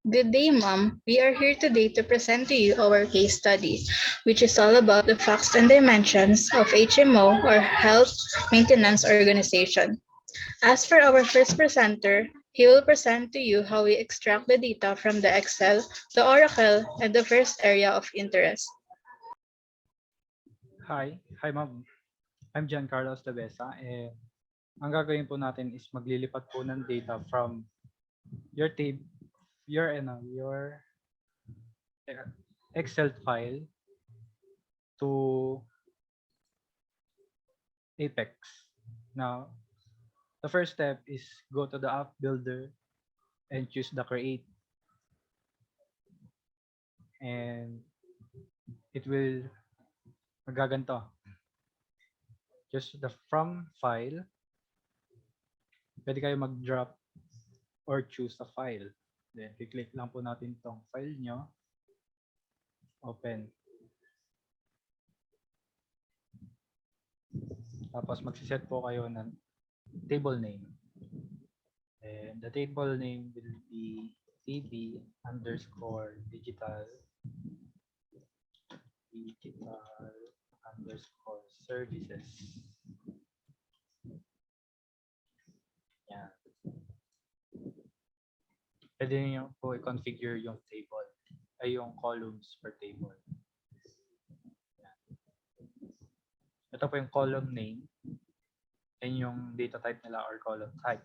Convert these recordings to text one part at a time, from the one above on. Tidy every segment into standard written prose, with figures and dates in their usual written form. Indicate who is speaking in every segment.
Speaker 1: Good day, Mom. We are here today to present to you our case study, which is all about the facts and dimensions of HMO or Health Maintenance Organization. As for our first presenter, he will present to you how we extract the data from the Excel, the Oracle, and the first area of interest.
Speaker 2: Hi ma'am. I'm John Carlos Tabesa and ang gagawin po natin is maglilipat po ng data from your tab your uh, Excel file to Apex. Now, the first step is go to the app builder and choose the create, and it will magaganto. Just the from file, pwede kayo mag-drop or choose a file. Then, i-click lang po natin tong file nyo, open. Tapos magsiset po kayo ng table name. And the table name will be tb underscore digital underscore services. Yan. Pwede niyo po i-configure yung table, ay yung columns per table. Yan. Ito po yung column name and yung data type nila or column type.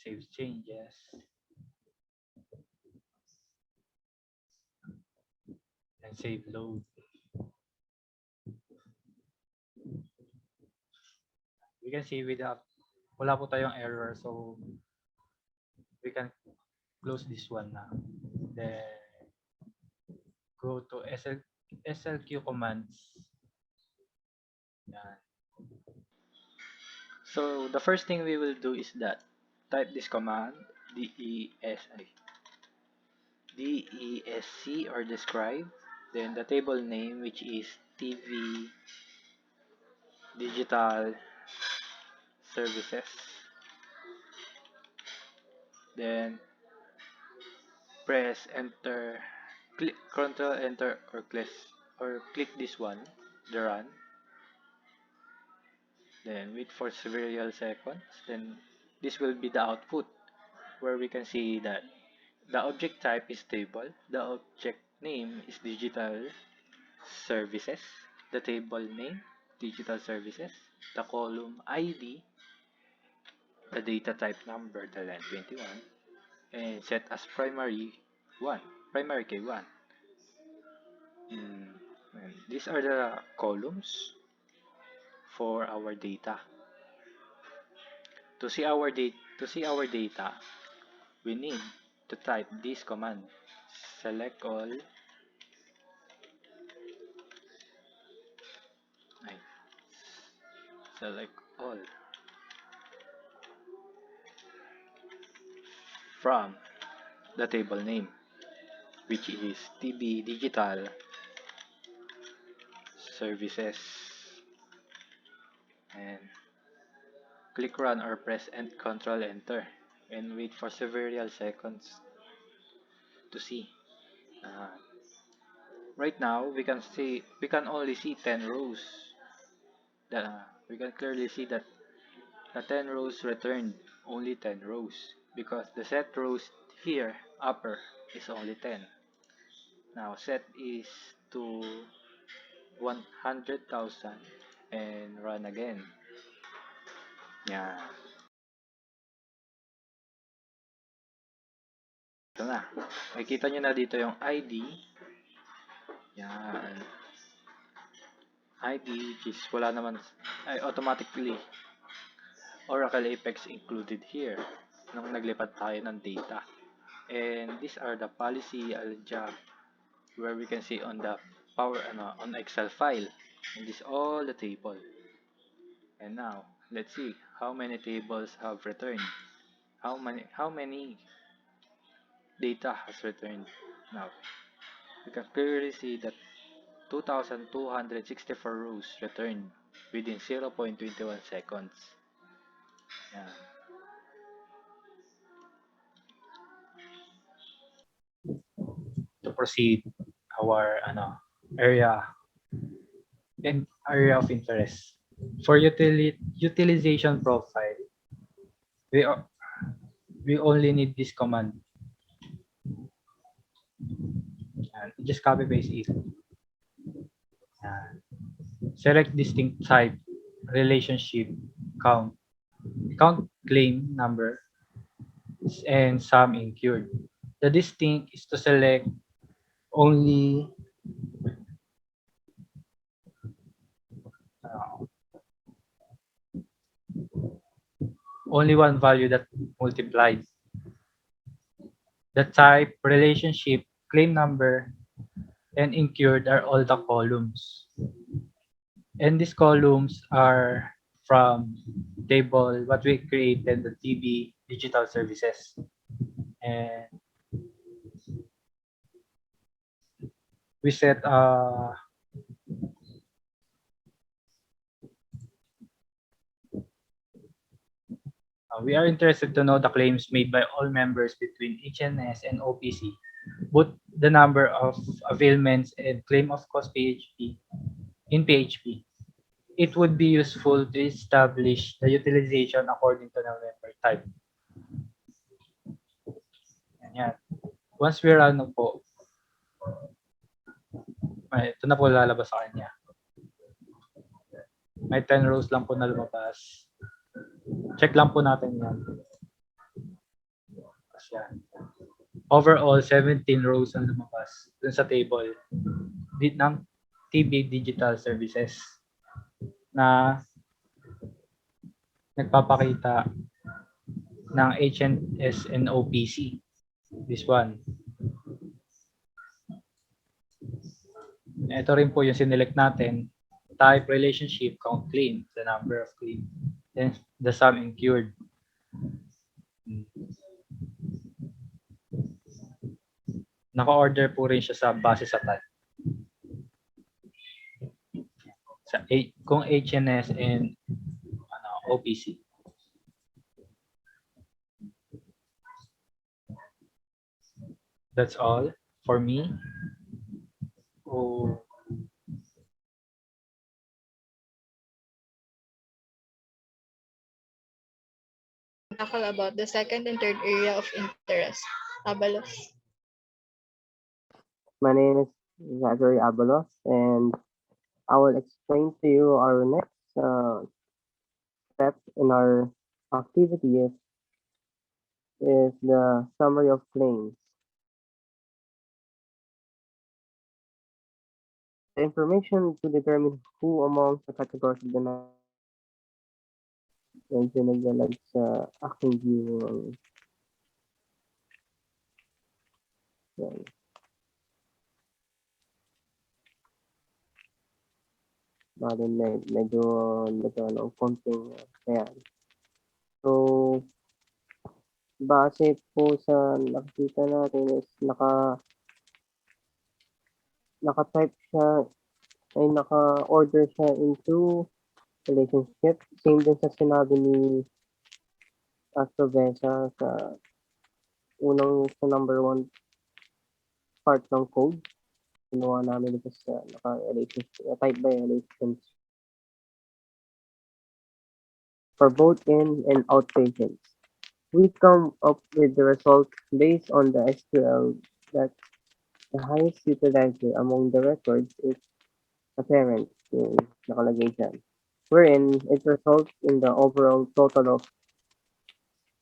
Speaker 2: Save changes. And save load. We can see wala po tayong error, so we can close this one now. Then go to SLQ commands. Yan.
Speaker 3: So the first thing we will do is that type this command desc or describe, then the table name which is TV Digital Services, then press enter, click control enter or click this one, the run, then wait for several seconds, then this will be the output where we can see that the object type is table, the object name is digital services, the table name digital services, the column ID, the data type number, the line 21, and set as primary 1, primary key 1. And these are the columns for our data. To see our data, we need to type this command: select all. Ay, select all from the table name, which is TB Digital Services, and click run or press and control enter and wait for several seconds to see. Uh, right now we can only see 10 rows. We can clearly see that the 10 rows returned only 10 rows because the set rows here upper is only 10. Now set is to 100,000 and run again. Yan. Ito na. Makikita nyo na dito yung ID. Yan. ID which is wala naman ay automatically Oracle Apex included here nung naglipat tayo ng data. And these are the policy algebra where we can see on the on Excel file. And this all the table. And now let's see how many tables have returned. How many data has returned. Now we can clearly see that 2,264 rows returned within 0.21 seconds. Yan.
Speaker 2: proceed our area area of interest. For utilization profile, we o- we only need this command. Yan. Just copy paste it. Yan. Select distinct type, relationship, count, claim number, and sum incurred. The distinct is to select only uh, only one value that multiplies. The type, relationship, claim number, and incurred are all the columns. And these columns are from table what we created the TB digital services. And we set we are interested to know the claims made by all members between HNS and OPC, both the number of availments and claim of cost PHP in PHP. It would be useful to establish the utilization according to the member type. Yan. Once we run na po, ito na po lalabas sa kanya. May 10 rows lang po na lumabas. Check lang po natin yan. Yan. Overall, 17 rows ang lumabas dun sa table ng TB Digital Services na nagpapakita ng HNS and OPC. This one. Ito rin po yung sinelect natin. Type, relationship, count claim, the number of claim. Then the sum incurred. Naka-order po rin siya sa base sa type. Kung HNS and OPC. That's all for me. Oh,
Speaker 1: Tackle about the second and third area of interest. Abalos.
Speaker 4: My name is Zachary Abalos, and I will explain to you our next step in our activity is the summary of claims. The information to determine who among the categories of the medyo naglalag sa aking view yan. Bali, medyo nagkaroon ng konting ayan. So, base po sa nakikita natin is naka-type siya ay naka-order siya into relationship. Same din sa sinabi ni Astrovesa sa sa number one part ng code. Ginawa namin ito sa naka-relationship, type by relations for both in and out patients. We come up with the result based on the SQL that the highest utilizer among the records is apparent yung nakalagay dyan, wherein it results in the overall total of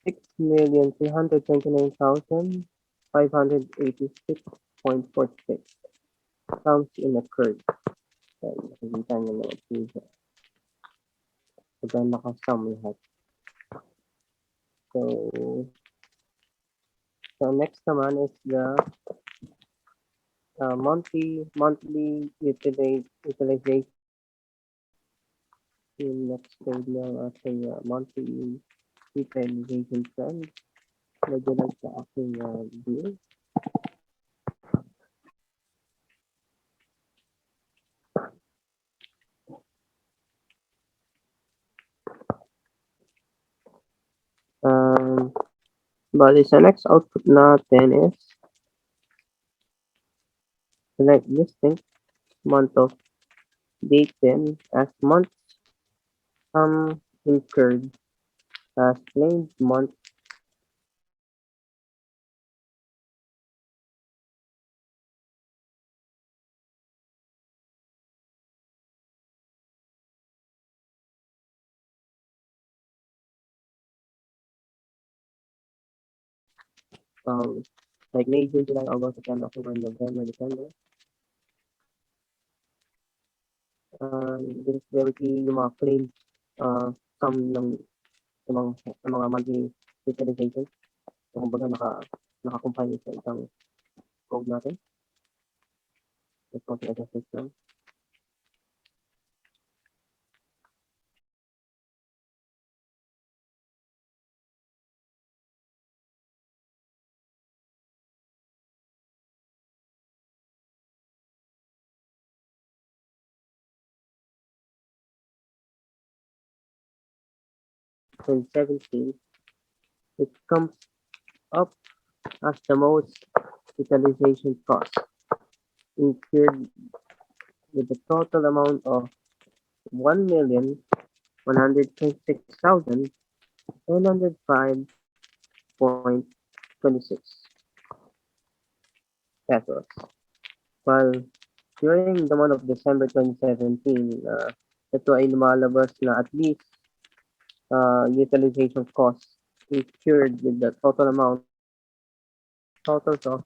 Speaker 4: 6,329,586.46 counts in occurred. Nakikita nyo na ito siya. Pagka nakasum lahat. So next naman is the monthly utilization. Yung next code ng ating monthly utilization trend. Medyo lang sa aking view. Bali, sa next output natin is Select distinct month of date then as month sum incurred as claimed month um, like May, June, July, August, September, October, November, December. This is basically yung mga claims sum ng sa mga monthly utilization. So, kumbaga naka-compile sa isang code natin. Let's go to adjust system. 2017, it comes up as the most utilization cost incurred with a total amount of 1,126,905.26 pesos. While during the month of December 2017, ito ay lumalabas na at least utilization costs incurred with the total amount totals of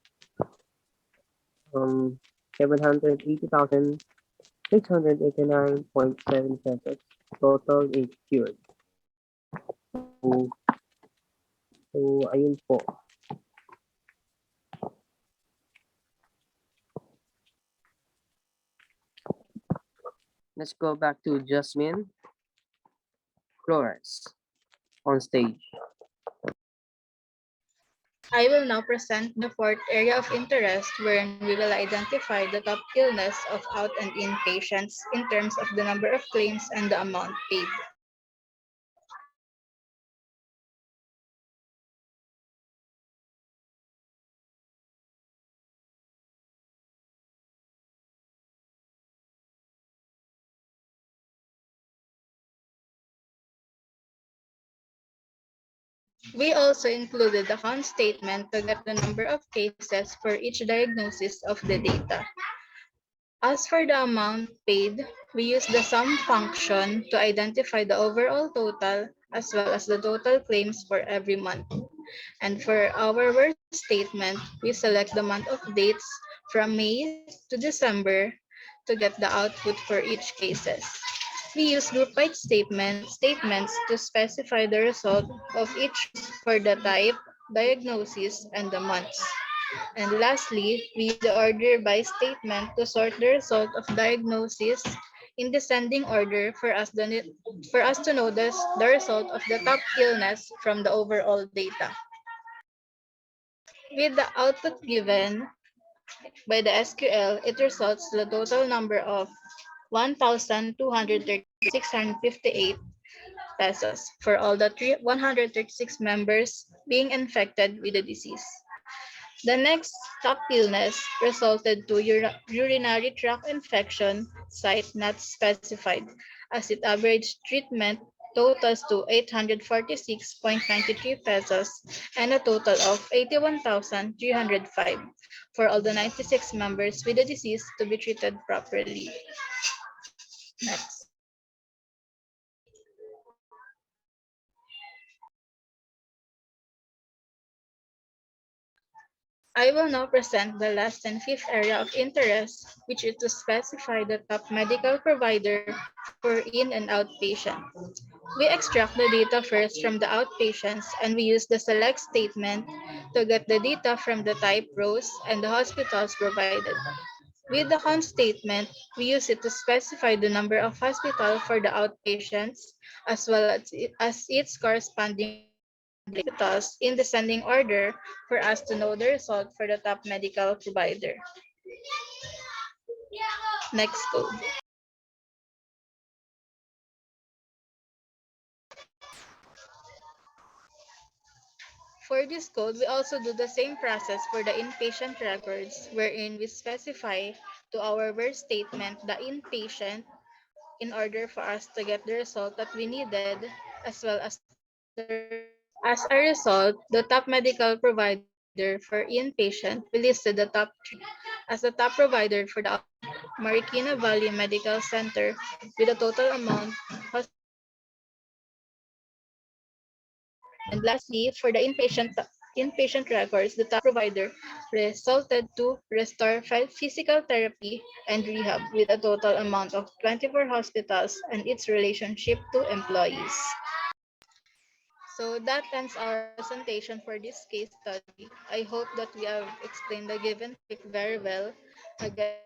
Speaker 4: 780,689.7 pesos total incurred. So, ayun po. Let's go back to Jasmine Flores on stage.
Speaker 1: I will now present the fourth area of interest wherein we will identify the top illness of out and in patients in terms of the number of claims and the amount paid. We also included the count statement to get the number of cases for each diagnosis of the data. As for the amount paid, we use the sum function to identify the overall total as well as the total claims for every month. And for our work statement, we select the month of dates from May to December to get the output for each cases. We use group by statements to specify the result of each for the type, diagnosis, and the months. And lastly, we use the order by statement to sort the result of diagnosis in descending order for us to know the result of the top illness from the overall data. With the output given by the SQL, it results the total number of 1,236,658 pesos for all the 136 members being infected with the disease. The next top illness resulted to urinary tract infection, site not specified, as it average treatment totals to 846.93 pesos and a total of 81,305 for all the 96 members with the disease to be treated properly. Next. I will now present the last and fifth area of interest, which is to specify the top medical provider for in and outpatient. We extract the data first from the outpatients and we use the select statement to get the data from the type rows and the hospitals provided. With the count statement, we use it to specify the number of hospital for the outpatients as well as its corresponding hospitals in descending order for us to know the result for the top medical provider. Next code. For this code, we also do the same process for the inpatient records, wherein we specify to our word statement the inpatient in order for us to get the result that we needed, as well as the result. As a result, the top medical provider for inpatient, we listed the top three. As the top provider for the outpatient, Marikina Valley Medical Center with a total amount hospitalization of 24 patients. And lastly, for the inpatient records, the top provider resulted to restore physical therapy and rehab with a total amount of 24 hospitals and its relationship to employees. So that ends our presentation for this case study. I hope that we have explained the given topic very well. Again,